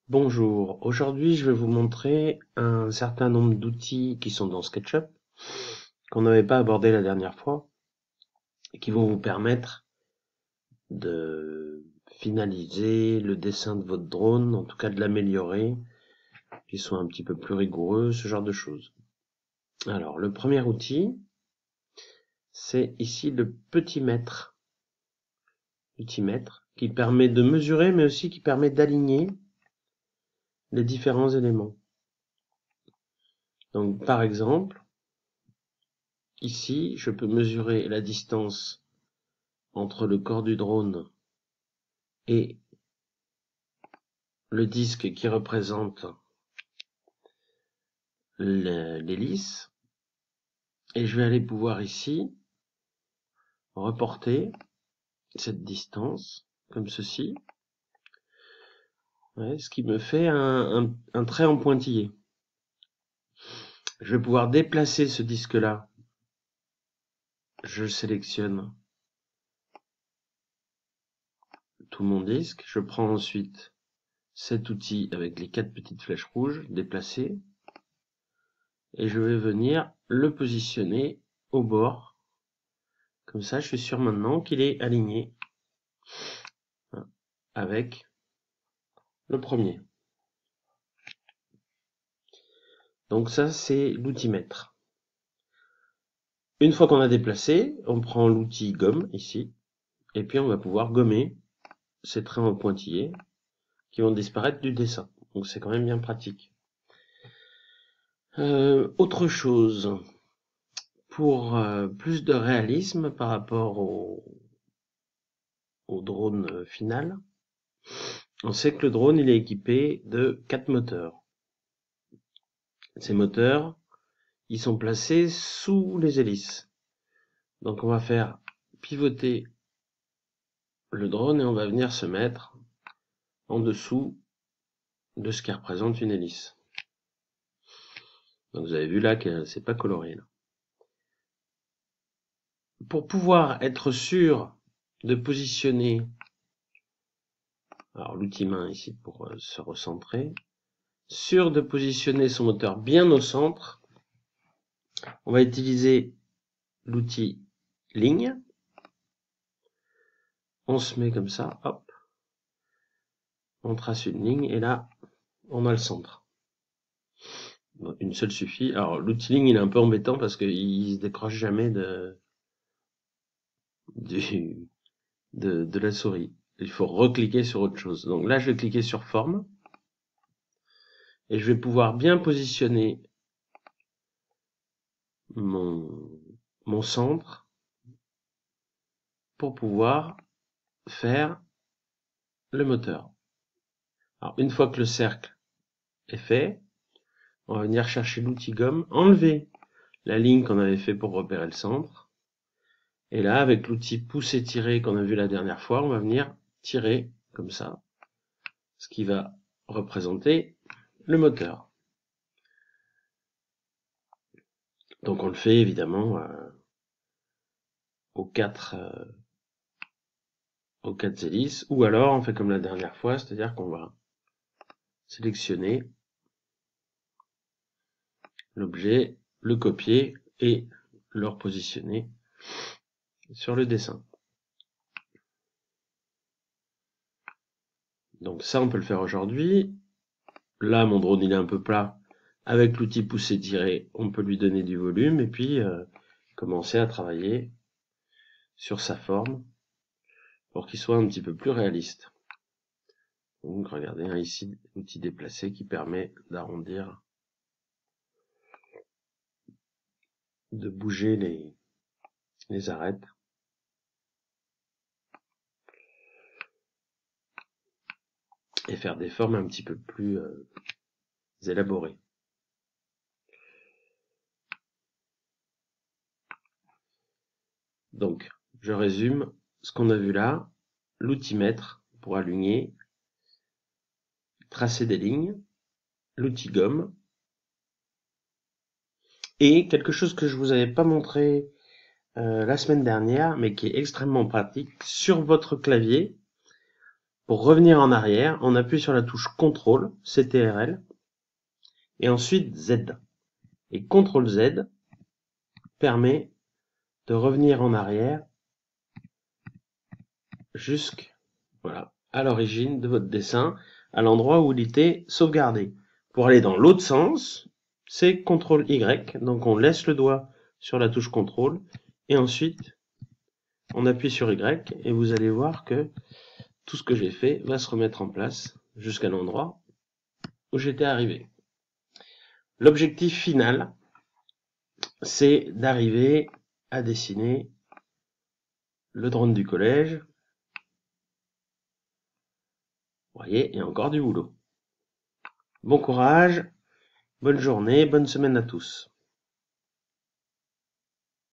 Bonjour, aujourd'hui je vais vous montrer un certain nombre d'outils qui sont dans SketchUp, qu'on n'avait pas abordé la dernière fois, et qui vont vous permettre de finaliser le dessin de votre drone, en tout cas de l'améliorer, qu'il soit un petit peu plus rigoureux, ce genre de choses. Alors, le premier outil, c'est ici le petit mètre. L'outil mètre, qui permet de mesurer, mais aussi qui permet d'aligner les différents éléments. Donc, par exemple, ici, je peux mesurer la distance entre le corps du drone et le disque qui représente l'hélice. Et je vais aller pouvoir ici reporter cette distance, comme ceci. Ouais, ce qui me fait un trait en pointillé. Je vais pouvoir déplacer ce disque-là. Je sélectionne tout mon disque. Je prends ensuite cet outil avec les 4 petites flèches rouges, déplacer. Et je vais venir le positionner au bord. Comme ça, je suis sûr maintenant qu'il est aligné avec le premier. Donc ça, c'est l'outil mètre. Une fois qu'on a déplacé, on prend l'outil gomme ici, et puis on va pouvoir gommer ces traits en pointillés qui vont disparaître du dessin. Donc c'est quand même bien pratique. Autre chose, pour plus de réalisme par rapport au drone final, on sait que le drone il est équipé de 4 moteurs. Ces moteurs, ils sont placés sous les hélices. Donc on va faire pivoter le drone et on va venir se mettre en dessous de ce qui représente une hélice. Donc vous avez vu là que c'est pas coloré là. Pour pouvoir être sûr de positionner, alors l'outil main ici pour se recentrer, sûr de positionner son moteur bien au centre, on va utiliser l'outil ligne. On se met comme ça, hop, on trace une ligne et là on a le centre. Bon, une seule suffit. Alors l'outil ligne il est un peu embêtant parce qu'il se décroche jamais de la souris. Il faut recliquer sur autre chose. Donc là, je vais cliquer sur forme. Et je vais pouvoir bien positionner mon centre pour pouvoir faire le moteur. Alors, une fois que le cercle est fait, on va venir chercher l'outil gomme, enlever la ligne qu'on avait fait pour repérer le centre. Et là, avec l'outil pousser-tirer qu'on a vu la dernière fois, on va venir tirer comme ça, ce qui va représenter le moteur. Donc on le fait évidemment aux 4 hélices, ou alors on fait comme la dernière fois, c'est-à-dire qu'on va sélectionner l'objet, le copier et le repositionner sur le dessin. Donc ça, on peut le faire aujourd'hui. Là, mon drone, il est un peu plat. Avec l'outil pousser-tirer, on peut lui donner du volume et puis commencer à travailler sur sa forme pour qu'il soit un petit peu plus réaliste. Donc regardez ici, l'outil déplacé qui permet d'arrondir, de bouger les arêtes. Et faire des formes un petit peu plus élaborées. Donc, je résume ce qu'on a vu là. L'outil mètre pour aligner, tracer des lignes, l'outil gomme, et quelque chose que je vous avais pas montré la semaine dernière, mais qui est extrêmement pratique, sur votre clavier, Pour revenir en arrière, on appuie sur la touche CTRL, CTRL, et ensuite Z. Et CTRL Z permet de revenir en arrière voilà, à l'origine de votre dessin, à l'endroit où il était sauvegardé. Pour aller dans l'autre sens, c'est CTRL Y, donc on laisse le doigt sur la touche CTRL, et ensuite on appuie sur Y, et vous allez voir que tout ce que j'ai fait va se remettre en place jusqu'à l'endroit où j'étais arrivé. L'objectif final, c'est d'arriver à dessiner le drone du collège. Vous voyez, il y a encore du boulot. Bon courage, bonne journée, bonne semaine à tous.